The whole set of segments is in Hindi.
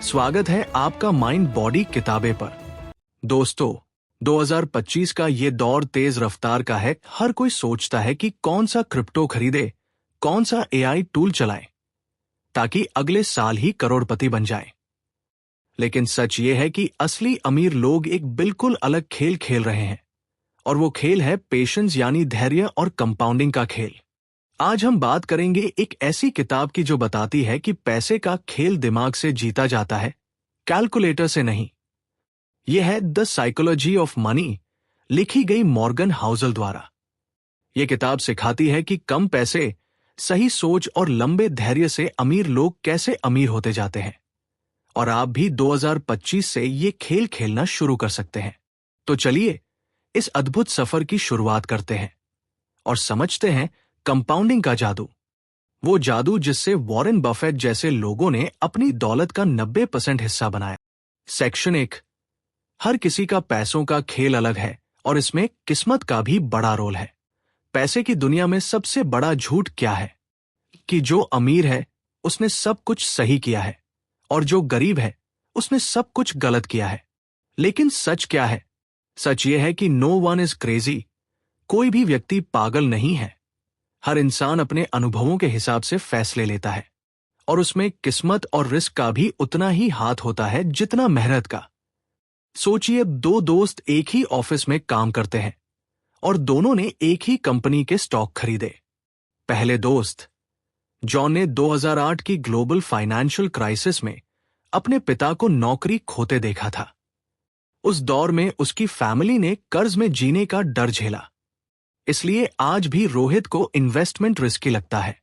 स्वागत है आपका माइंड बॉडी किताबें पर। दोस्तों, 2025 का ये दौर तेज रफ्तार का है। हर कोई सोचता है कि कौन सा क्रिप्टो खरीदे, कौन सा एआई टूल चलाए ताकि अगले साल ही करोड़पति बन जाए। लेकिन सच ये है कि असली अमीर लोग एक बिल्कुल अलग खेल खेल रहे हैं, और वो खेल है पेशेंस यानी धैर्य और कंपाउंडिंग का खेल। आज हम बात करेंगे एक ऐसी किताब की जो बताती है कि पैसे का खेल दिमाग से जीता जाता है, कैलकुलेटर से नहीं। यह है द साइकोलॉजी ऑफ मनी, लिखी गई मॉर्गन हाउसल द्वारा। यह किताब सिखाती है कि कम पैसे, सही सोच और लंबे धैर्य से अमीर लोग कैसे अमीर होते जाते हैं। और आप भी 2025 से ये खेल खेलना शुरू कर सकते हैं। तो चलिए इस अद्भुत सफर की शुरुआत करते हैं और समझते हैं कंपाउंडिंग का जादू। वो जादू जिससे वॉरेन बफेट जैसे लोगों ने अपनी दौलत का 90% हिस्सा बनाया। सेक्शन 1। हर किसी का पैसों का खेल अलग है और इसमें किस्मत का भी बड़ा रोल है। पैसे की दुनिया में सबसे बड़ा झूठ क्या है? कि जो अमीर है उसने सब कुछ सही किया है और जो गरीब है उसने सब कुछ गलत किया है। लेकिन सच क्या है? सच यह है कि नो वन इज क्रेजी। कोई भी व्यक्ति पागल नहीं है। हर इंसान अपने अनुभवों के हिसाब से फैसले लेता है, और उसमें किस्मत और रिस्क का भी उतना ही हाथ होता है जितना मेहनत का। सोचिए, दो दोस्त एक ही ऑफिस में काम करते हैं और दोनों ने एक ही कंपनी के स्टॉक खरीदे। पहले दोस्त जॉन ने 2008 की ग्लोबल फाइनेंशियल क्राइसिस में अपने पिता को नौकरी खोते देखा था। उस दौर में उसकी फैमिली ने कर्ज में जीने का डर झेला। इसलिए आज भी रोहित को इन्वेस्टमेंट रिस्की लगता है।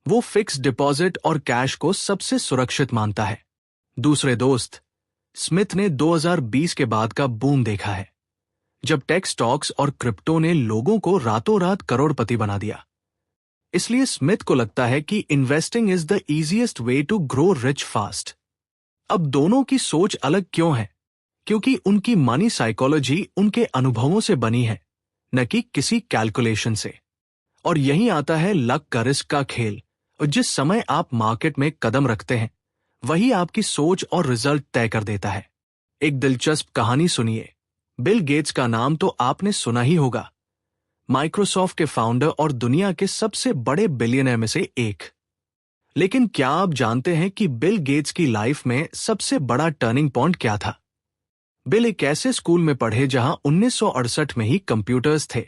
वो फिक्स डिपॉजिट और कैश को सबसे सुरक्षित मानता है। दूसरे दोस्त स्मिथ ने 2020 के बाद का बूम देखा है, जब टेक स्टॉक्स और क्रिप्टो ने लोगों को रातों रात करोड़पति बना दिया। इसलिए स्मिथ को लगता है कि investing is the easiest way to grow rich fast. अब दोनों की सोच अलग क्यों है? क्योंकि उनकी मनी साइकोलॉजी उनके अनुभवों से बनी है, न कि किसी कैलकुलेशन से। और यहीं आता है लक का रिस्क का खेल। और जिस समय आप मार्केट में कदम रखते हैं, वही आपकी सोच और रिजल्ट तय कर देता है। एक दिलचस्प कहानी सुनिए। बिल गेट्स का नाम तो आपने सुना ही होगा, माइक्रोसॉफ्ट के फाउंडर और दुनिया के सबसे बड़े बिलियनर में से एक। लेकिन क्या आप जानते हैं कि बिल गेट्स की लाइफ में सबसे बड़ा टर्निंग पॉइंट क्या था? बिल एक ऐसे स्कूल में पढ़े जहां 1968 में ही कंप्यूटर्स थे।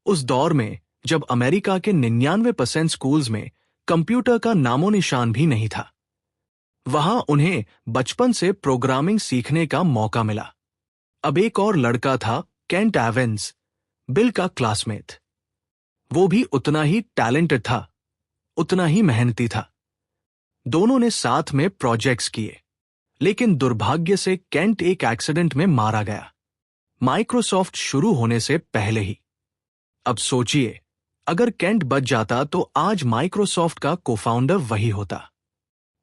उस दौर में जब अमेरिका के 99% स्कूल्स में कंप्यूटर का नामो निशान भी नहीं था। वहां उन्हें बचपन से प्रोग्रामिंग सीखने का मौका मिला। अब एक और लड़का था, केंट एवंस, बिल का क्लासमेट। वो भी उतना ही टैलेंटेड था, उतना ही मेहनती था। दोनों ने साथ में प्रोजेक्ट्स किए, लेकिन दुर्भाग्य से केंट एक एक्सीडेंट में मारा गया, माइक्रोसॉफ्ट शुरू होने से पहले ही। अब सोचिए, अगर केंट बच जाता तो आज माइक्रोसॉफ्ट का कोफाउंडर वही होता।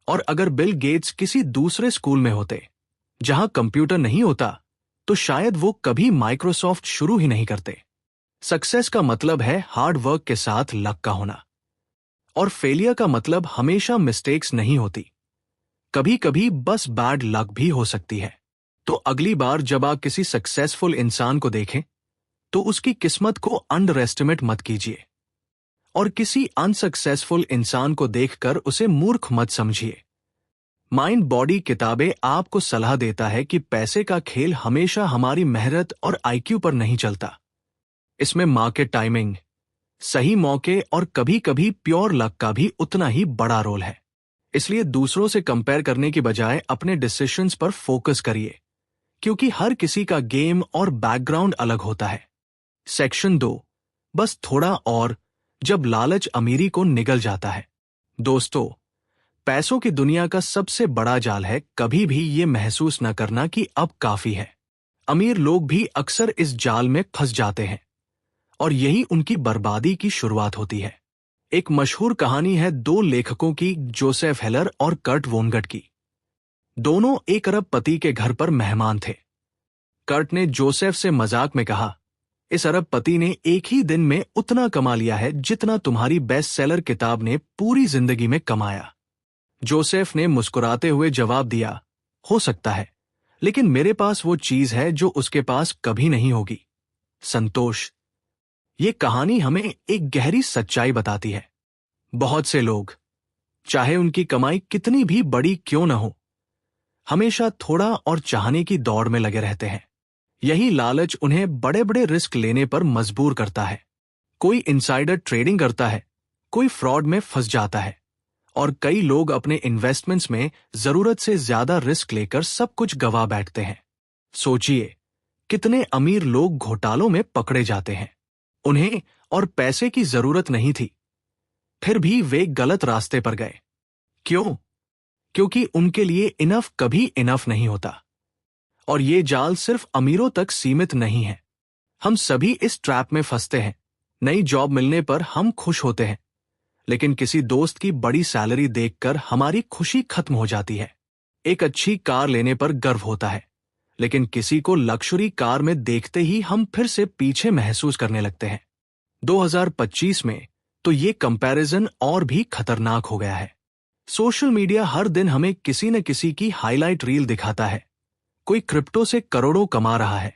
और अगर बिल गेट्स किसी दूसरे स्कूल में होते जहां कंप्यूटर नहीं होता, तो शायद वो कभी माइक्रोसॉफ्ट शुरू ही नहीं करते। सक्सेस का मतलब है हार्ड वर्क के साथ लक का होना, और फेलियर का मतलब हमेशा मिस्टेक्स नहीं होती। कभी कभी बस बैड लक भी हो सकती है। तो अगली बार जब आप किसी सक्सेसफुल इंसान को देखें, तो उसकी किस्मत को अंडर एस्टिमेट मत कीजिए, और किसी अनसक्सेसफुल इंसान को देखकर उसे मूर्ख मत समझिए। माइंड बॉडी किताबें आपको सलाह देता है कि पैसे का खेल हमेशा हमारी मेहनत और आईक्यू पर नहीं चलता। इसमें मार्केट टाइमिंग, सही मौके और कभी कभी प्योर लक का भी उतना ही बड़ा रोल है। इसलिए दूसरों से कंपेयर करने की बजाय अपने डिसीजंस पर फोकस करिए, क्योंकि हर किसी का गेम और बैकग्राउंड अलग होता है। सेक्शन 2। बस थोड़ा और, जब लालच अमीरी को निगल जाता है। दोस्तों, पैसों की दुनिया का सबसे बड़ा जाल है कभी भी ये महसूस न करना कि अब काफी है। अमीर लोग भी अक्सर इस जाल में फंस जाते हैं, और यही उनकी बर्बादी की शुरुआत होती है। एक मशहूर कहानी है दो लेखकों की, जोसेफ हेलर और कर्ट वोनगट की। दोनों एक अरबपति के घर पर मेहमान थे। कर्ट ने जोसेफ से मजाक में कहा, इस अरबपति ने एक ही दिन में उतना कमा लिया है जितना तुम्हारी बेस्ट सेलर किताब ने पूरी जिंदगी में कमाया। जोसेफ ने मुस्कुराते हुए जवाब दिया, हो सकता है, लेकिन मेरे पास वो चीज है जो उसके पास कभी नहीं होगी, संतोष। ये कहानी हमें एक गहरी सच्चाई बताती है। बहुत से लोग, चाहे उनकी कमाई कितनी भी बड़ी क्यों न हो, हमेशा थोड़ा और चाहने की दौड़ में लगे रहते हैं। यही लालच उन्हें बड़े बड़े रिस्क लेने पर मजबूर करता है। कोई इनसाइडर ट्रेडिंग करता है, कोई फ्रॉड में फंस जाता है, और कई लोग अपने इन्वेस्टमेंट्स में जरूरत से ज्यादा रिस्क लेकर सब कुछ गवा बैठते हैं। सोचिए, कितने अमीर लोग घोटालों में पकड़े जाते हैं। उन्हें और पैसे की जरूरत नहीं थी, फिर भी वे गलत रास्ते पर गए। क्यों? क्योंकि उनके लिए इनफ कभी इनफ नहीं होता। और ये जाल सिर्फ अमीरों तक सीमित नहीं है। हम सभी इस ट्रैप में फंसते हैं। नई जॉब मिलने पर हम खुश होते हैं, लेकिन किसी दोस्त की बड़ी सैलरी देखकर हमारी खुशी खत्म हो जाती है। एक अच्छी कार लेने पर गर्व होता है, लेकिन किसी को लक्जरी कार में देखते ही हम फिर से पीछे महसूस करने लगते हैं। 2025 में तो ये कंपैरिजन और भी खतरनाक हो गया है। सोशल मीडिया हर दिन हमें किसी न किसी की हाईलाइट रील दिखाता है। कोई क्रिप्टो से करोड़ों कमा रहा है,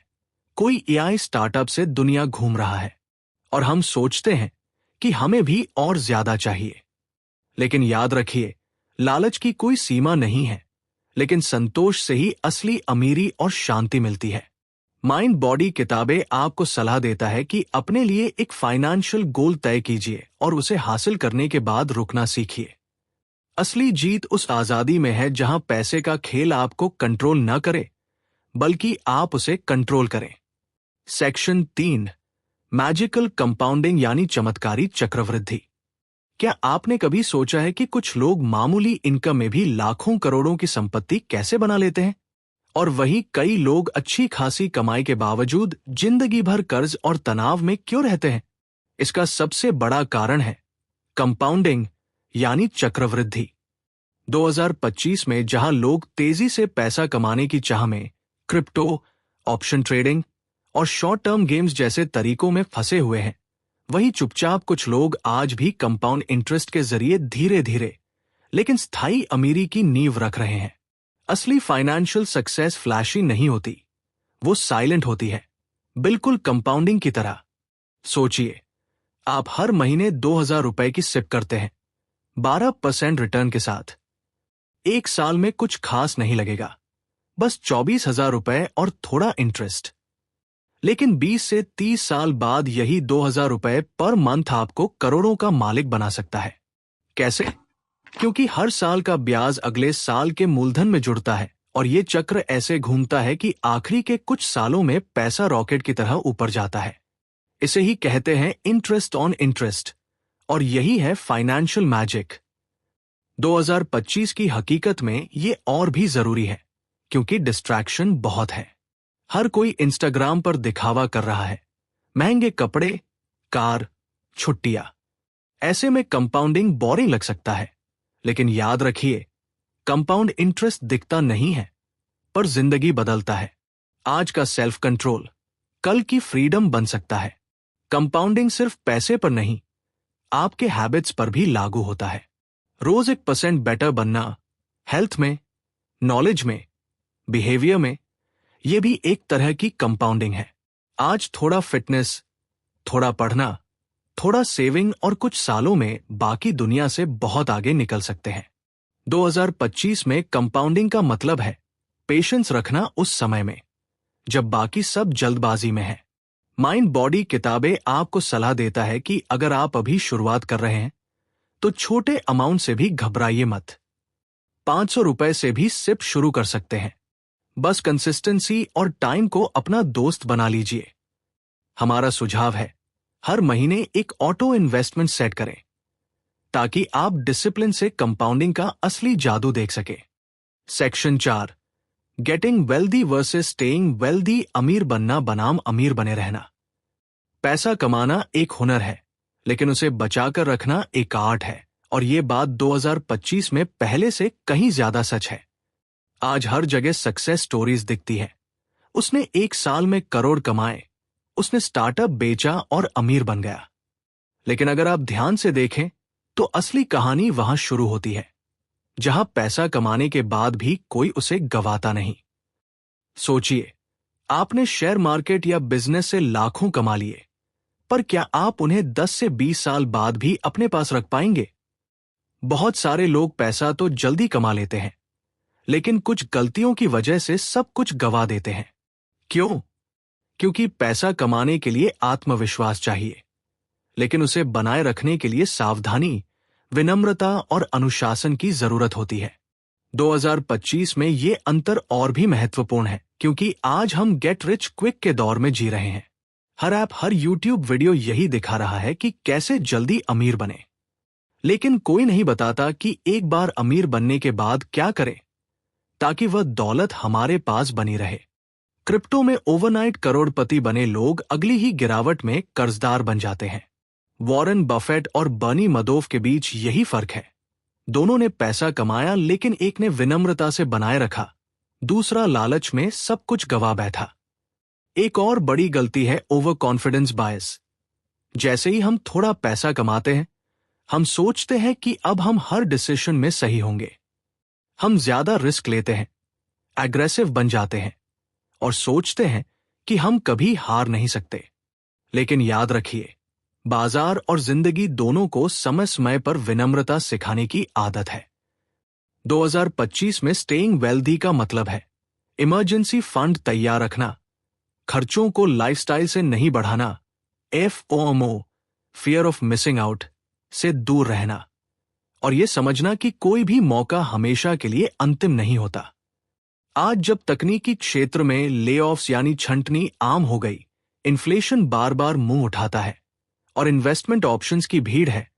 कोई एआई स्टार्टअप से दुनिया घूम रहा है, और हम सोचते हैं कि हमें भी और ज्यादा चाहिए। लेकिन याद रखिए, लालच की कोई सीमा नहीं है, लेकिन संतोष से ही असली अमीरी और शांति मिलती है। माइंड बॉडी किताबें आपको सलाह देता है कि अपने लिए एक फाइनेंशियल गोल तय कीजिए और उसे हासिल करने के बाद रुकना सीखिए। असली जीत उस आजादी में है जहां पैसे का खेल आपको कंट्रोल न करे, बल्कि आप उसे कंट्रोल करें। सेक्शन 3, मैजिकल कंपाउंडिंग यानी चमत्कारी चक्रवृद्धि। क्या आपने कभी सोचा है कि कुछ लोग मामूली इनकम में भी लाखों करोड़ों की संपत्ति कैसे बना लेते हैं, और वहीं कई लोग अच्छी खासी कमाई के बावजूद जिंदगी भर कर्ज और तनाव में क्यों रहते हैं? इसका सबसे बड़ा कारण है कंपाउंडिंग यानी चक्रवृद्धि। 2025 में जहां लोग तेजी से पैसा कमाने की चाह में क्रिप्टो, ऑप्शन ट्रेडिंग और शॉर्ट टर्म गेम्स जैसे तरीकों में फंसे हुए हैं, वहीं चुपचाप कुछ लोग आज भी कंपाउंड इंटरेस्ट के जरिए धीरे धीरे लेकिन स्थायी अमीरी की नींव रख रहे हैं। असली फाइनेंशियल सक्सेस फ्लैशी नहीं होती, वो साइलेंट होती है, बिल्कुल कंपाउंडिंग की तरह। सोचिए, आप हर महीने 2000 रुपए की सिप करते हैं, 12% रिटर्न के साथ। एक साल में कुछ खास नहीं लगेगा, बस 24,000 रुपए और थोड़ा इंटरेस्ट। लेकिन 20 से 30 साल बाद यही 2000 रुपए पर मंथ आपको करोड़ों का मालिक बना सकता है। कैसे? क्योंकि हर साल का ब्याज अगले साल के मूलधन में जुड़ता है, और ये चक्र ऐसे घूमता है कि आखिरी के कुछ सालों में पैसा रॉकेट की तरह ऊपर जाता है। इसे ही कहते हैं इंटरेस्ट ऑन इंटरेस्ट, और यही है फाइनेंशियल मैजिक। 2025 की हकीकत में ये और भी जरूरी है, क्योंकि डिस्ट्रैक्शन बहुत है। हर कोई इंस्टाग्राम पर दिखावा कर रहा है, महंगे कपड़े, कार, छुट्टियां। ऐसे में कंपाउंडिंग बोरिंग लग सकता है, लेकिन याद रखिए, कंपाउंड इंटरेस्ट दिखता नहीं है, पर जिंदगी बदलता है। आज का सेल्फ कंट्रोल कल की फ्रीडम बन सकता है। कंपाउंडिंग सिर्फ पैसे पर नहीं, आपके हैबिट्स पर भी लागू होता है। रोज 1% बेटर बनना, हेल्थ में, नॉलेज में, बिहेवियर में, यह भी एक तरह की कंपाउंडिंग है। आज थोड़ा फिटनेस, थोड़ा पढ़ना, थोड़ा सेविंग, और कुछ सालों में बाकी दुनिया से बहुत आगे निकल सकते हैं। 2025 में कंपाउंडिंग का मतलब है पेशेंस रखना उस समय में जब बाकी सब जल्दबाजी में है। माइंड बॉडी किताबें आपको सलाह देता है कि अगर आप अभी शुरुआत कर रहे हैं तो छोटे अमाउंट से भी घबराइए मत। 500 रुपए से भी सिप शुरू कर सकते हैं। बस कंसिस्टेंसी और टाइम को अपना दोस्त बना लीजिए। हमारा सुझाव है, हर महीने एक ऑटो इन्वेस्टमेंट सेट करें, ताकि आप डिसिप्लिन से कंपाउंडिंग का असली जादू देख सके। Section 4, getting wealthy versus staying wealthy. अमीर बनना बनाम अमीर बने रहना। पैसा कमाना एक हुनर है, लेकिन उसे बचाकर रखना एक आर्ट है, और ये बात 2025 में पहले से कहीं ज्यादा सच है। आज हर जगह सक्सेस स्टोरीज दिखती है। उसने एक साल में करोड़ कमाए, उसने स्टार्टअप बेचा और अमीर बन गया। लेकिन अगर आप ध्यान से देखें तो असली कहानी वहां शुरू होती है, जहां पैसा कमाने के बाद भी कोई उसे गवाता नहीं। सोचिए, आपने शेयर मार्केट या बिजनेस से लाखों कमा लिए, पर क्या आप उन्हें 10 से 20 साल बाद भी अपने पास रख पाएंगे? बहुत सारे लोग पैसा तो जल्दी कमा लेते हैं, लेकिन कुछ गलतियों की वजह से सब कुछ गवा देते हैं। क्यों? क्योंकि पैसा कमाने के लिए आत्मविश्वास चाहिए, लेकिन उसे बनाए रखने के लिए सावधानी, विनम्रता और अनुशासन की जरूरत होती है। 2025 में ये अंतर और भी महत्वपूर्ण है, क्योंकि आज हम गेट रिच क्विक के दौर में जी रहे हैं। हर ऐप, हर यूट्यूब वीडियो यही दिखा रहा है कि कैसे जल्दी अमीर बने, लेकिन कोई नहीं बताता कि एक बार अमीर बनने के बाद क्या करें ताकि वह दौलत हमारे पास बनी रहे। क्रिप्टो में ओवरनाइट करोड़पति बने लोग अगली ही गिरावट में कर्जदार बन जाते हैं। वॉरेन बफेट और बर्नी मडोफ के बीच यही फर्क है। दोनों ने पैसा कमाया, लेकिन एक ने विनम्रता से बनाए रखा, दूसरा लालच में सब कुछ गवा बैठा। एक और बड़ी गलती है ओवर कॉन्फिडेंस बायस। जैसे ही हम थोड़ा पैसा कमाते हैं, हम सोचते हैं कि अब हम हर डिसीजन में सही होंगे। हम ज्यादा रिस्क लेते हैं, एग्रेसिव बन जाते हैं और सोचते हैं कि हम कभी हार नहीं सकते। लेकिन याद रखिए, बाजार और जिंदगी दोनों को समय समय पर विनम्रता सिखाने की आदत है। 2025 में स्टेइंग वेल्दी का मतलब है इमरजेंसी फंड तैयार रखना, खर्चों को लाइफस्टाइल से नहीं बढ़ाना, FOMO fear of missing out से दूर रहना, और यह समझना कि कोई भी मौका हमेशा के लिए अंतिम नहीं होता। आज जब तकनीकी क्षेत्र में लेऑफ्स यानी छंटनी आम हो गई, इन्फ्लेशन बार बार मुंह उठाता है और इन्वेस्टमेंट ऑप्शंस की भीड़ है,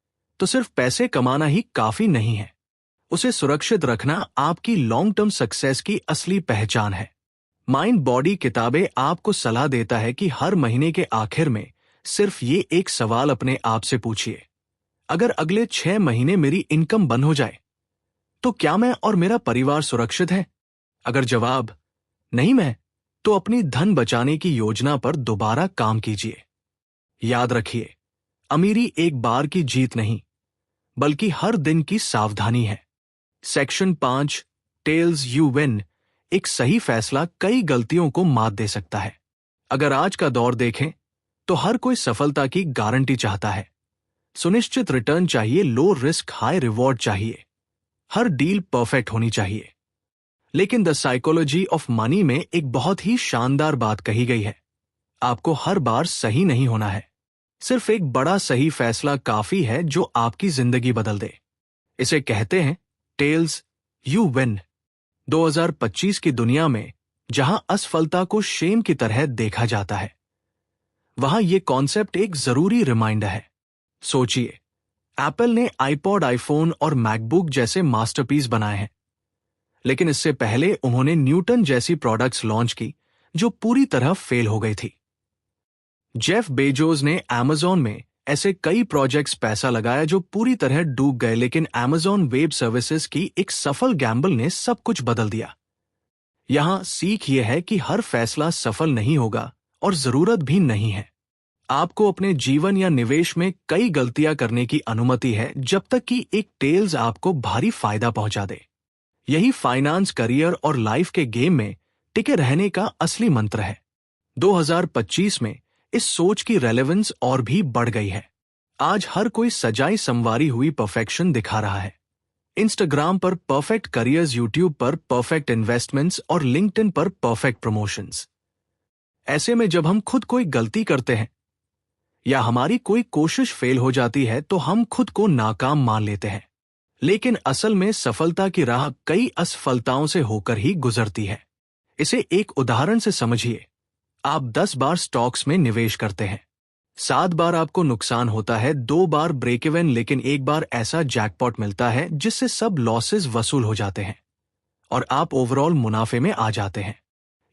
तो सिर्फ पैसे कमाना ही काफी नहीं है। उसे सुरक्षित रखना आपकी लॉन्ग टर्म सक्सेस की असली पहचान है। माइंड बॉडी किताबें आपको सलाह देता है कि हर महीने के आखिर में सिर्फ ये एक सवाल अपने आप से पूछिए, अगर अगले 6 महीने मेरी इनकम बंद हो जाए तो क्या मैं और मेरा परिवार सुरक्षित है? अगर जवाब नहीं मैं, तो अपनी धन बचाने की योजना पर दोबारा काम कीजिए। याद रखिए, अमीरी एक बार की जीत नहीं, बल्कि हर दिन की सावधानी है। सेक्शन 5 टेल्स यू विन, एक सही फैसला कई गलतियों को मात दे सकता है। अगर आज का दौर देखें तो हर कोई सफलता की गारंटी चाहता है। सुनिश्चित रिटर्न चाहिए, लो रिस्क हाई रिवॉर्ड चाहिए, हर डील परफेक्ट होनी चाहिए। लेकिन द साइकोलॉजी ऑफ मनी में एक बहुत ही शानदार बात कही गई है, आपको हर बार सही नहीं होना है। सिर्फ एक बड़ा सही फैसला काफी है जो आपकी जिंदगी बदल दे। इसे कहते हैं टेल्स यू विन। 2025 की दुनिया में जहां असफलता को शेम की तरह देखा जाता है, वहां यह कॉन्सेप्ट एक जरूरी रिमाइंडर है। सोचिए, एप्पल ने आईपॉड, आईफोन और मैकबुक जैसे मास्टरपीस बनाए हैं, लेकिन इससे पहले उन्होंने न्यूटन जैसी प्रोडक्ट्स लॉन्च की जो पूरी तरह फेल हो गई थी। जेफ बेजोस ने अमेज़न में ऐसे कई प्रोजेक्ट्स पैसा लगाया जो पूरी तरह डूब गए, लेकिन अमेज़न वेब सर्विसेज की एक सफल गैम्बल ने सब कुछ बदल दिया। यहां सीख यह है कि हर फैसला सफल नहीं होगा और जरूरत भी नहीं है। आपको अपने जीवन या निवेश में कई गलतियां करने की अनुमति है, जब तक कि एक टेल्स आपको भारी फायदा पहुंचा दे। यही फाइनेंस, करियर और लाइफ के गेम में टिके रहने का असली मंत्र है। 2025 में इस सोच की रेलेवेंस और भी बढ़ गई है। आज हर कोई सजाई संवारी हुई परफेक्शन दिखा रहा है। इंस्टाग्राम पर परफेक्ट करियर्स, यूट्यूब पर परफेक्ट इन्वेस्टमेंट्स और लिंक्डइन पर परफेक्ट प्रमोशंस। ऐसे में जब हम खुद कोई गलती करते हैं या हमारी कोई कोशिश फेल हो जाती है तो हम खुद को नाकाम मान लेते हैं, लेकिन असल में सफलता की राह कई असफलताओं से होकर ही गुजरती है। इसे एक उदाहरण से समझिए। आप 10 बार स्टॉक्स में निवेश करते हैं, 7 बार आपको नुकसान होता है, 2 बार ब्रेक इवन, लेकिन एक बार ऐसा जैकपॉट मिलता है जिससे सब लॉसेस वसूल हो जाते हैं और आप ओवरऑल मुनाफे में आ जाते हैं।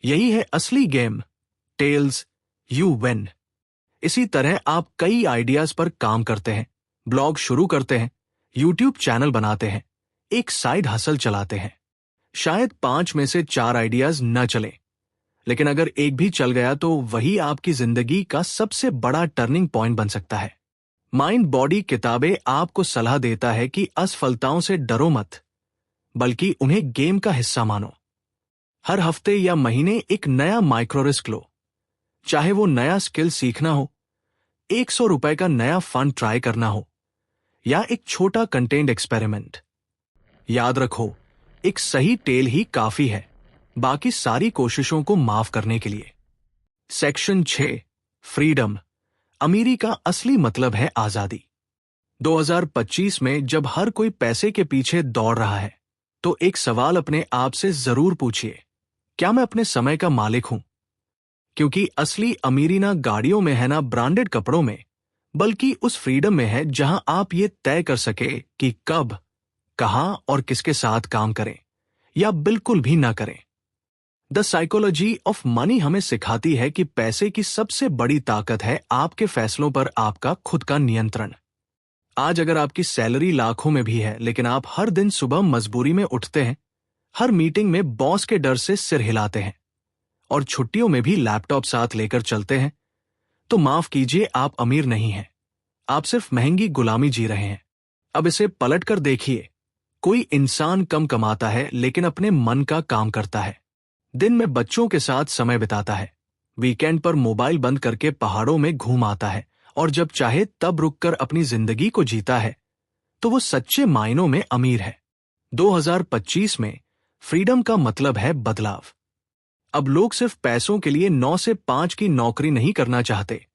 यही है असली गेम, टेल्स यू विन। इसी तरह आप कई आइडियाज पर काम करते हैं, ब्लॉग शुरू करते हैं, यूट्यूब चैनल बनाते हैं, एक साइड हसल चलाते हैं। शायद 5 में से 4 आइडियाज न चले, लेकिन अगर एक भी चल गया तो वही आपकी जिंदगी का सबसे बड़ा टर्निंग पॉइंट बन सकता है। माइंड बॉडी किताबें आपको सलाह देता है कि असफलताओं से डरो मत, बल्कि उन्हें गेम का हिस्सा मानो। हर हफ्ते या महीने एक नया माइक्रो रिस्क लो, चाहे वो नया स्किल सीखना हो, ₹100 का नया फंड ट्राई करना हो, या एक छोटा कंटेंट एक्सपेरिमेंट। याद रखो, एक सही टेल ही काफी है बाकी सारी कोशिशों को माफ करने के लिए। Section 6, freedom. अमीरी का असली मतलब है आजादी। 2025 में जब हर कोई पैसे के पीछे दौड़ रहा है, तो एक सवाल अपने आप से जरूर पूछिए, क्या मैं अपने समय का मालिक हूं? क्योंकि असली अमीरी ना गाड़ियों में है, ना ब्रांडेड कपड़ों में, बल्कि उस फ्रीडम में है जहां आप ये तय कर सके कि कब, कहां और किसके साथ काम करें या बिल्कुल भी ना करें। द साइकोलॉजी ऑफ मनी हमें सिखाती है कि पैसे की सबसे बड़ी ताकत है आपके फैसलों पर आपका खुद का नियंत्रण। आज अगर आपकी सैलरी लाखों में भी है, लेकिन आप हर दिन सुबह मजबूरी में उठते हैं, हर मीटिंग में बॉस के डर से सिर हिलाते हैं और छुट्टियों में भी लैपटॉप साथ लेकर चलते हैं, तो माफ कीजिए, आप अमीर नहीं हैं। आप सिर्फ महंगी गुलामी जी रहे हैं। अब इसे पलट कर देखिए, कोई इंसान कम कमाता है लेकिन अपने मन का काम करता है। दिन में बच्चों के साथ समय बिताता है, वीकेंड पर मोबाइल बंद करके पहाड़ों में घूम आता है और जब चाहे तब रुककर अपनी जिंदगी को जीता है, तो वो सच्चे मायनों में अमीर है। 2025 में फ्रीडम का मतलब है बदलाव। अब लोग सिर्फ पैसों के लिए 9 से 5 की नौकरी नहीं करना चाहते,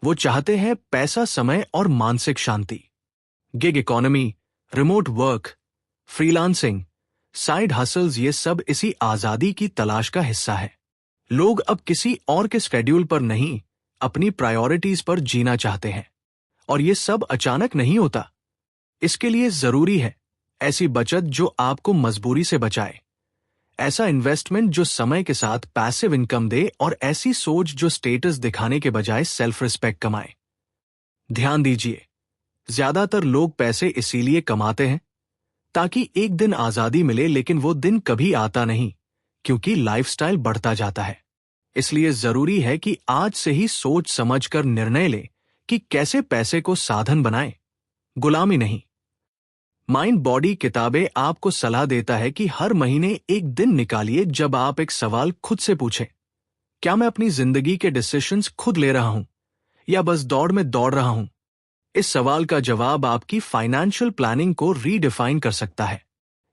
वो चाहते हैं पैसा, समय और मानसिक शांति। Gig economy, remote work, freelancing, side hustles, ये सब इसी आजादी की तलाश का हिस्सा है। लोग अब किसी और के स्केड्यूल पर नहीं, अपनी प्रायोरिटीज पर जीना चाहते हैं। और ये सब अचानक नहीं होता। इसके लिए जरूरी है ऐसी बचत जो आपको मजबूरी से बचाए, ऐसा इन्वेस्टमेंट जो समय के साथ पैसिव इनकम दे, और ऐसी सोच जो स्टेटस दिखाने के बजाय सेल्फ रिस्पेक्ट कमाए। ध्यान दीजिए, ज्यादातर लोग पैसे इसीलिए कमाते हैं ताकि एक दिन आजादी मिले, लेकिन वो दिन कभी आता नहीं क्योंकि लाइफस्टाइल बढ़ता जाता है। इसलिए जरूरी है कि आज से ही सोच समझकर निर्णय लें कि कैसे पैसे को साधन बनाएं, गुलामी नहीं। माइंड बॉडी किताबें आपको सलाह देता है कि हर महीने एक दिन निकालिए जब आप एक सवाल खुद से पूछें, क्या मैं अपनी जिंदगी के डिसीजंस खुद ले रहा हूं या बस दौड़ में दौड़ रहा हूं? इस सवाल का जवाब आपकी फाइनेंशियल प्लानिंग को रीडिफाइन कर सकता है।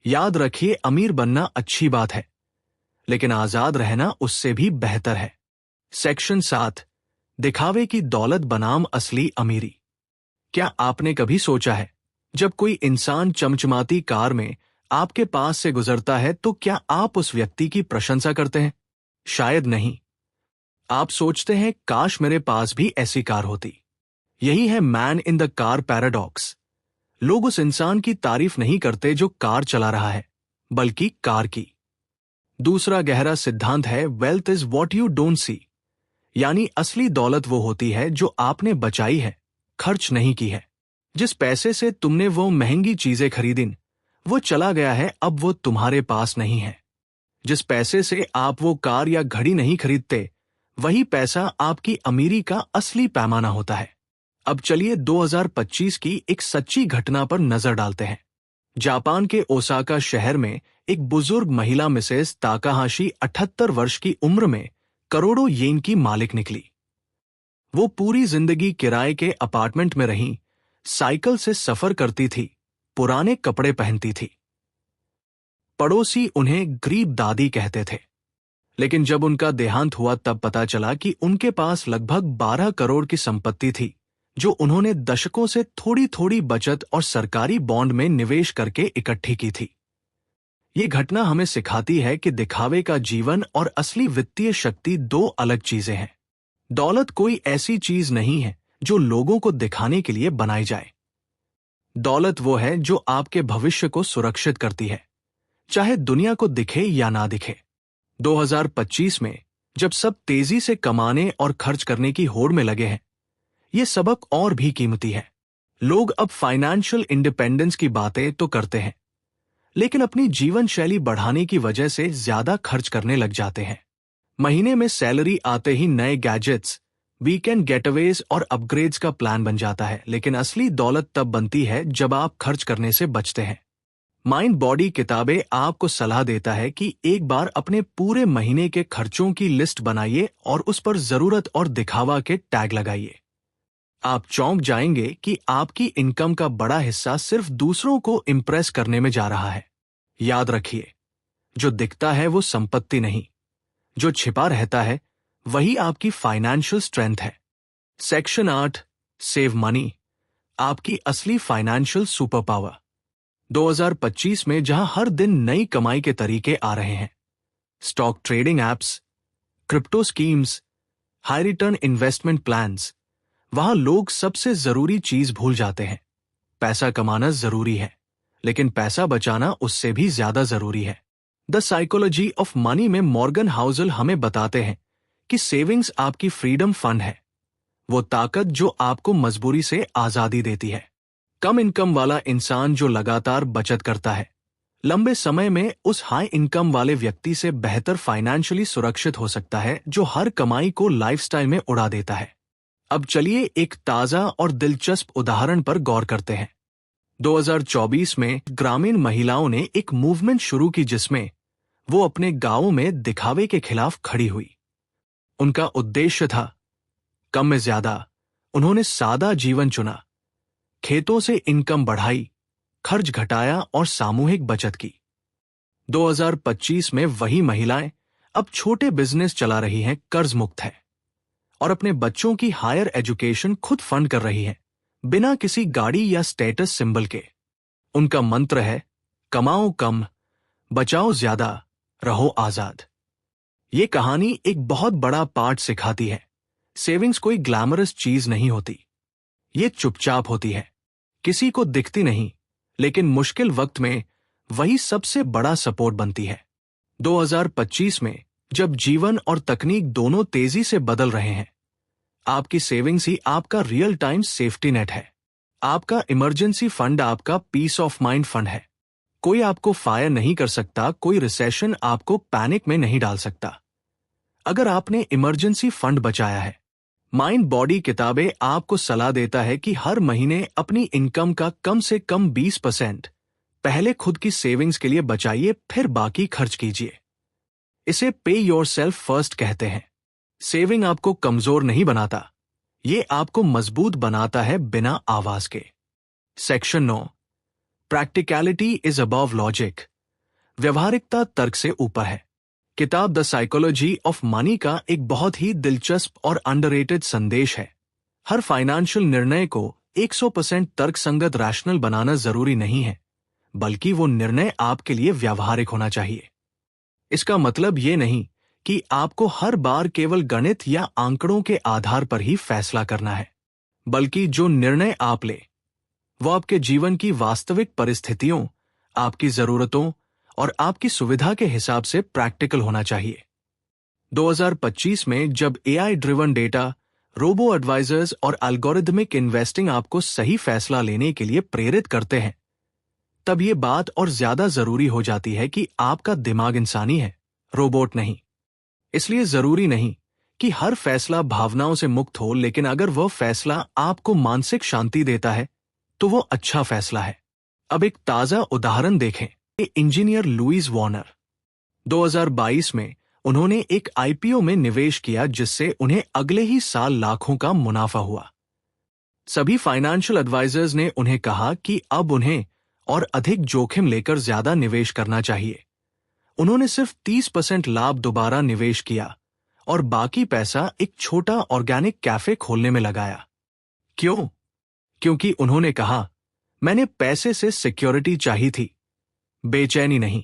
याद रखिए, अमीर बनना अच्छी बात है, लेकिन आजाद रहना उससे भी बेहतर है। सेक्शन 7, दिखावे की दौलत बनाम असली अमीरी। क्या आपने कभी सोचा है, जब कोई इंसान चमचमाती कार में आपके पास से गुजरता है, तो क्या आप उस व्यक्ति की प्रशंसा करते हैं? शायद नहीं। आप सोचते हैं, काश मेरे पास भी ऐसी कार होती। यही है man in the car paradox. लोग उस इंसान की तारीफ नहीं करते जो कार चला रहा है, बल्कि कार की। दूसरा गहरा सिद्धांत है, wealth is what you don't see. यानी असली दौलत वो होती है जो आपने बचाई है, खर्च नहीं की है। जिस पैसे से तुमने वो महंगी चीजें खरीदी, वो चला गया है, अब वो तुम्हारे पास नहीं है। जिस पैसे से आप वो कार या घड़ी नहीं खरीदते, वही पैसा आपकी अमीरी का असली पैमाना होता है। अब चलिए 2025 की एक सच्ची घटना पर नजर डालते हैं। जापान के ओसाका शहर में एक बुजुर्ग महिला मिसेस ताकाहाशी 78 वर्ष की उम्र में करोड़ों येन की मालिक निकली। वो पूरी जिंदगी किराए के अपार्टमेंट में रही, साइकिल से सफर करती थी, पुराने कपड़े पहनती थी। पड़ोसी उन्हें गरीब दादी कहते थे। लेकिन जब उनका देहांत हुआ, तब पता चला कि उनके पास लगभग 12 करोड़ की संपत्ति थी, जो उन्होंने दशकों से थोड़ी थोड़ी बचत और सरकारी बॉन्ड में निवेश करके इकट्ठी की थी। ये घटना हमें सिखाती है कि दिखावे का जीवन और असली वित्तीय शक्ति दो अलग चीजें हैं। दौलत कोई ऐसी चीज नहीं है जो लोगों को दिखाने के लिए बनाई जाए। दौलत वो है जो आपके भविष्य को सुरक्षित करती है, चाहे दुनिया को दिखे या ना दिखे। 2025 में जब सब तेजी से कमाने और खर्च करने की होड़ में लगे हैं, ये सबक और भी कीमती है। लोग अब फाइनेंशियल इंडिपेंडेंस की बातें तो करते हैं, लेकिन अपनी जीवन शैली बढ़ाने की वजह से ज्यादा खर्च करने लग जाते हैं। महीने में सैलरी आते ही नए गैजेट्स, वीकेंड गेटअवेज और अपग्रेड्स का प्लान बन जाता है, लेकिन असली दौलत तब बनती है जब आप खर्च करने से बचते हैं। माइंड बॉडी किताबें आपको सलाह देता है कि एक बार अपने पूरे महीने के खर्चों की लिस्ट बनाइए और उस पर जरूरत और दिखावा के टैग लगाइए। आप चौंक जाएंगे कि आपकी इनकम का बड़ा हिस्सा सिर्फ दूसरों को इंप्रेस करने में जा रहा है। याद रखिए, जो दिखता है वो संपत्ति नहीं, जो छिपा रहता है वही आपकी फाइनेंशियल स्ट्रेंथ है। सेक्शन 8, सेव मनी, आपकी असली फाइनेंशियल सुपर पावर। 2025 में जहां हर दिन नई कमाई के तरीके आ रहे हैं, stock trading apps, crypto schemes, high return investment plans, वहां लोग सबसे जरूरी चीज भूल जाते हैं। पैसा कमाना जरूरी है, लेकिन पैसा बचाना उससे भी ज्यादा जरूरी है। द साइकोलॉजी ऑफ मनी में मॉर्गन हाउसल हमें बताते हैं कि सेविंग्स आपकी फ्रीडम फंड है, वो ताकत जो आपको मजबूरी से आजादी देती है। कम इनकम वाला इंसान जो लगातार बचत करता है, लंबे समय में उस हाई इनकम वाले व्यक्ति से बेहतर फाइनेंशियली सुरक्षित हो सकता है जो हर कमाई को लाइफस्टाइल में उड़ा देता है। अब चलिए एक ताजा और दिलचस्प उदाहरण पर गौर करते हैं। 2024 में ग्रामीण महिलाओं ने एक मूवमेंट शुरू की जिसमें वो अपने गांवों में दिखावे के खिलाफ खड़ी हुई। उनका उद्देश्य था कम में ज्यादा। उन्होंने सादा जीवन चुना, खेतों से इनकम बढ़ाई, खर्च घटाया और सामूहिक बचत की। 2025 में वही महिलाएं अब छोटे बिजनेस चला रही हैं, कर्ज मुक्त है, और अपने बच्चों की हायर एजुकेशन खुद फंड कर रही हैं, बिना किसी गाड़ी या स्टेटस सिंबल के। उनका मंत्र है कमाओ कम, बचाओ ज्यादा, रहो आजाद। ये कहानी एक बहुत बड़ा पाठ सिखाती है। सेविंग्स कोई ग्लैमरस चीज नहीं होती, ये चुपचाप होती है, किसी को दिखती नहीं, लेकिन मुश्किल वक्त में वही सबसे बड़ा सपोर्ट बनती है। 2025 में जब जीवन और तकनीक दोनों तेजी से बदल रहे हैं, आपकी सेविंग्स ही आपका रियल टाइम सेफ्टी नेट है। आपका इमरजेंसी फंड आपका पीस ऑफ माइंड फंड है। कोई आपको फायर नहीं कर सकता, कोई रिसेशन आपको पैनिक में नहीं डाल सकता। अगर आपने इमरजेंसी फंड बचाया है, माइंड बॉडी किताबें आपको सलाह देता है कि हर महीने अपनी इनकम का कम से कम 20% पहले खुद की सेविंग्स के लिए बचाइए, फिर बाकी खर्च कीजिए। इसे पे योरसेल्फ फर्स्ट कहते हैं। सेविंग आपको कमजोर नहीं बनाता, ये आपको मजबूत बनाता है बिना आवाज के। Section 9, practicality is above logic, व्यवहारिकता तर्क से ऊपर है। किताब द साइकोलॉजी ऑफ मनी का एक बहुत ही दिलचस्प और अंडररेटेड संदेश है। हर फाइनेंशियल निर्णय को 100% तर्कसंगत रैशनल बनाना जरूरी नहीं है, बल्कि वो निर्णय आपके लिए व्यावहारिक होना चाहिए। इसका मतलब ये नहीं कि आपको हर बार केवल गणित या आंकड़ों के आधार पर ही फैसला करना है, बल्कि जो निर्णय आप ले वो आपके जीवन की वास्तविक परिस्थितियों, आपकी जरूरतों और आपकी सुविधा के हिसाब से प्रैक्टिकल होना चाहिए। 2025 में जब AI driven data, robo advisors और एल्गोरिथमिक इन्वेस्टिंग आपको सही फैसला लेने के लिए प्रेरित करते हैं, तब ये बात और ज्यादा जरूरी हो जाती है कि आपका दिमाग इंसानी है, रोबोट नहीं। इसलिए जरूरी नहीं कि हर फैसला भावनाओं से मुक्त हो, लेकिन अगर वह फैसला आपको मानसिक शांति देता है तो वो अच्छा फैसला है। अब एक ताजा उदाहरण देखें। इंजीनियर लुईस वॉर्नर 2022 में उन्होंने एक IPO में निवेश किया जिससे उन्हें अगले ही साल लाखों का मुनाफा हुआ। सभी फाइनेंशियल एडवाइजर्स ने उन्हें कहा कि अब उन्हें और अधिक जोखिम लेकर ज्यादा निवेश करना चाहिए। उन्होंने सिर्फ 30% लाभ दोबारा निवेश किया और बाकी पैसा एक छोटा ऑर्गेनिक कैफे खोलने में लगाया। क्यों? क्योंकि उन्होंने कहा, मैंने पैसे से सिक्योरिटी चाहिए थी, बेचैनी नहीं।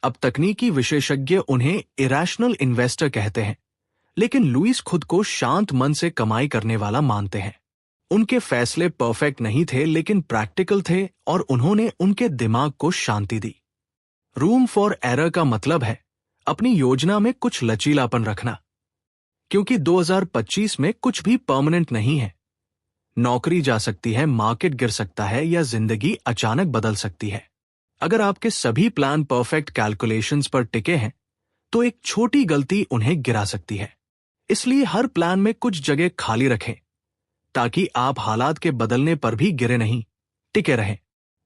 अब तकनीकी विशेषज्ञ उन्हें इरैशनल इन्वेस्टर कहते हैं, लेकिन लुईस खुद को शांत मन से कमाई करने वाला मानते हैं। उनके फैसले परफेक्ट नहीं थे, लेकिन प्रैक्टिकल थे और उन्होंने उनके दिमाग को शांति दी। रूम फॉर एरर का मतलब है अपनी योजना में कुछ लचीलापन रखना, क्योंकि 2025 में कुछ भी परमानेंट नहीं है। नौकरी जा सकती है, मार्केट गिर सकता है या जिंदगी अचानक बदल सकती है। अगर आपके सभी प्लान परफेक्ट कैलकुलेशंस पर टिके हैं, तो एक छोटी गलती उन्हें गिरा सकती है। इसलिए हर प्लान में कुछ जगह खाली रखें, ताकि आप हालात के बदलने पर भी गिरे नहीं, टिके रहें।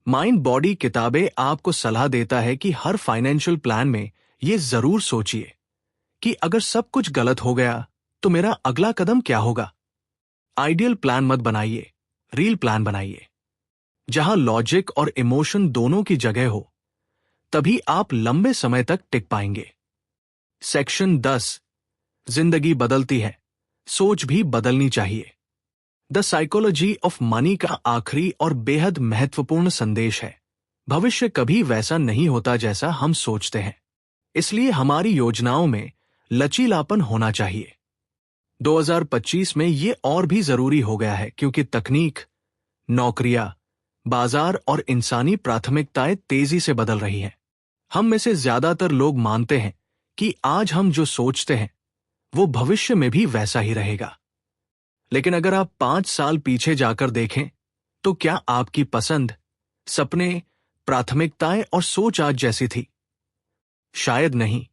माइंड बॉडी किताबें आपको सलाह देता है कि हर फाइनेंशियल प्लान में ये जरूर सोचिए कि अगर सब कुछ गलत हो गया तो मेरा अगला कदम क्या होगा। आइडियल प्लान मत बनाइए, रियल प्लान बनाइए, जहां लॉजिक और इमोशन दोनों की जगह हो। तभी आप लंबे समय तक टिक पाएंगे। सेक्शन 10, जिंदगी बदलती है, सोच भी बदलनी चाहिए। द साइकोलॉजी ऑफ मनी का आखिरी और बेहद महत्वपूर्ण संदेश है, भविष्य कभी वैसा नहीं होता जैसा हम सोचते हैं, इसलिए हमारी योजनाओं में लचीलापन होना चाहिए। 2025 में ये और भी जरूरी हो गया है क्योंकि तकनीक, नौकरियां, बाजार और इंसानी प्राथमिकताएं तेजी से बदल रही हैं। हम में से ज्यादातर लोग मानते हैं कि आज हम जो सोचते हैं वो भविष्य में भी वैसा ही रहेगा। लेकिन अगर आप 5 साल पीछे जाकर देखें तो क्या आपकी पसंद, सपने, प्राथमिकताएं और सोच आज जैसी थी? शायद नहीं।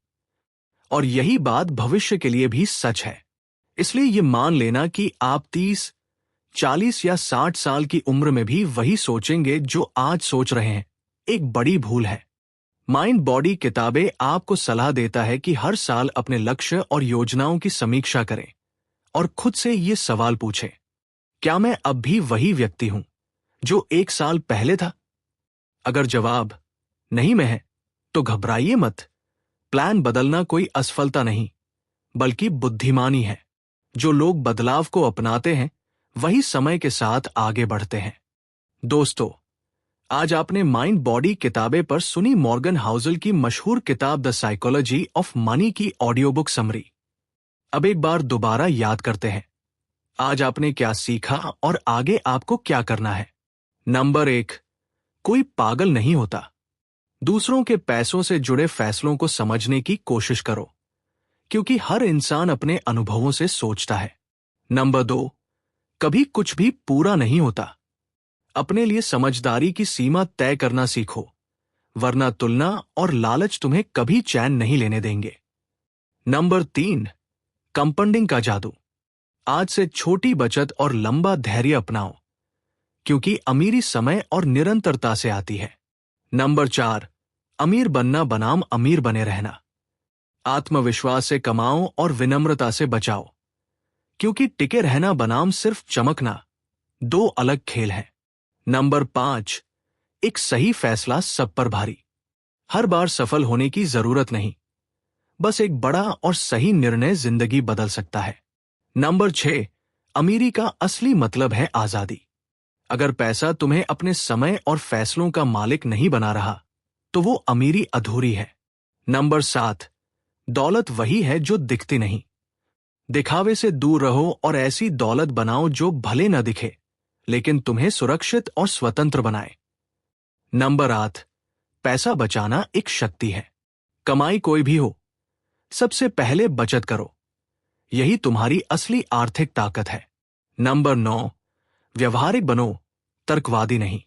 और यही बात भविष्य के लिए भी सच है। इसलिए ये मान लेना कि आप 30, 40 या 60 साल की उम्र में भी वही सोचेंगे जो आज सोच रहे हैं, एक बड़ी भूल है। माइंड बॉडी किताबें आपको सलाह देता है कि हर साल अपने लक्ष्य और योजनाओं की समीक्षा करें और खुद से ये सवाल पूछें, क्या मैं अब भी वही व्यक्ति हूं जो 1 साल पहले था? अगर जवाब नहीं में है तो घबराइए मत। प्लान बदलना कोई असफलता नहीं, बल्कि बुद्धिमानी है। जो लोग बदलाव को अपनाते हैं वही समय के साथ आगे बढ़ते हैं। दोस्तों, आज आपने माइंड बॉडी किताबें पर सुनी मॉर्गन हाउसल की मशहूर किताब द साइकोलॉजी ऑफ मनी की ऑडियो बुक समरी। अब एक बार दोबारा याद करते हैं, आज आपने क्या सीखा और आगे आपको क्या करना है। नंबर 1, कोई पागल नहीं होता। दूसरों के पैसों से जुड़े फैसलों को समझने की कोशिश करो, क्योंकि हर इंसान अपने अनुभवों से सोचता है। नंबर 2, कभी कुछ भी पूरा नहीं होता। अपने लिए समझदारी की सीमा तय करना सीखो, वरना तुलना और लालच तुम्हें कभी चैन नहीं लेने देंगे। नंबर 3, कंपाउंडिंग का जादू। आज से छोटी बचत और लंबा धैर्य अपनाओ, क्योंकि अमीरी समय और निरंतरता से आती है। नंबर 4, अमीर बनना बनाम अमीर बने रहना। आत्मविश्वास से कमाओ और विनम्रता से बचाओ, क्योंकि टिके रहना बनाम सिर्फ चमकना, 2 अलग खेल हैं। नंबर 5, एक सही फैसला सब पर भारी। हर बार सफल होने की जरूरत नहीं, बस एक बड़ा और सही निर्णय जिंदगी बदल सकता है। नंबर 6, अमीरी का असली मतलब है आजादी। अगर पैसा तुम्हें अपने समय और फैसलों का मालिक नहीं बना रहा तो वो अमीरी अधूरी है। नंबर 7, दौलत वही है जो दिखती नहीं। दिखावे से दूर रहो और ऐसी दौलत बनाओ जो भले न दिखे लेकिन तुम्हें सुरक्षित और स्वतंत्र बनाए। नंबर 8, पैसा बचाना एक शक्ति है। कमाई कोई भी हो, सबसे पहले बचत करो, यही तुम्हारी असली आर्थिक ताकत है। नंबर 9, व्यवहारिक बनो, तर्कवादी नहीं।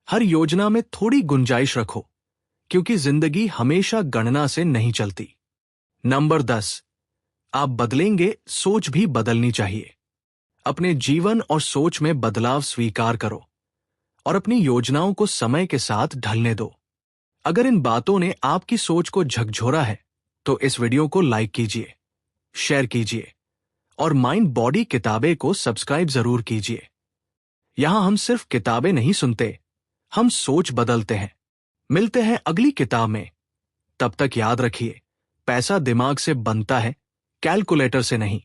हर योजना में थोड़ी गुंजाइश रखो, क्योंकि जिंदगी हमेशा गणना से नहीं चलती। नंबर 10, आप बदलेंगे, सोच भी बदलनी चाहिए। अपने जीवन और सोच में बदलाव स्वीकार करो और अपनी योजनाओं को समय के साथ ढलने दो। अगर इन बातों ने आपकी सोच को झकझोरा है तो इस वीडियो को लाइक कीजिए, शेयर कीजिए और माइंड बॉडी किताबें को सब्सक्राइब जरूर कीजिए। यहां हम सिर्फ किताबें नहीं सुनते, हम सोच बदलते हैं। मिलते हैं अगली किताब में। तब तक याद रखिए, पैसा दिमाग से बनता है, कैलकुलेटर से नहीं।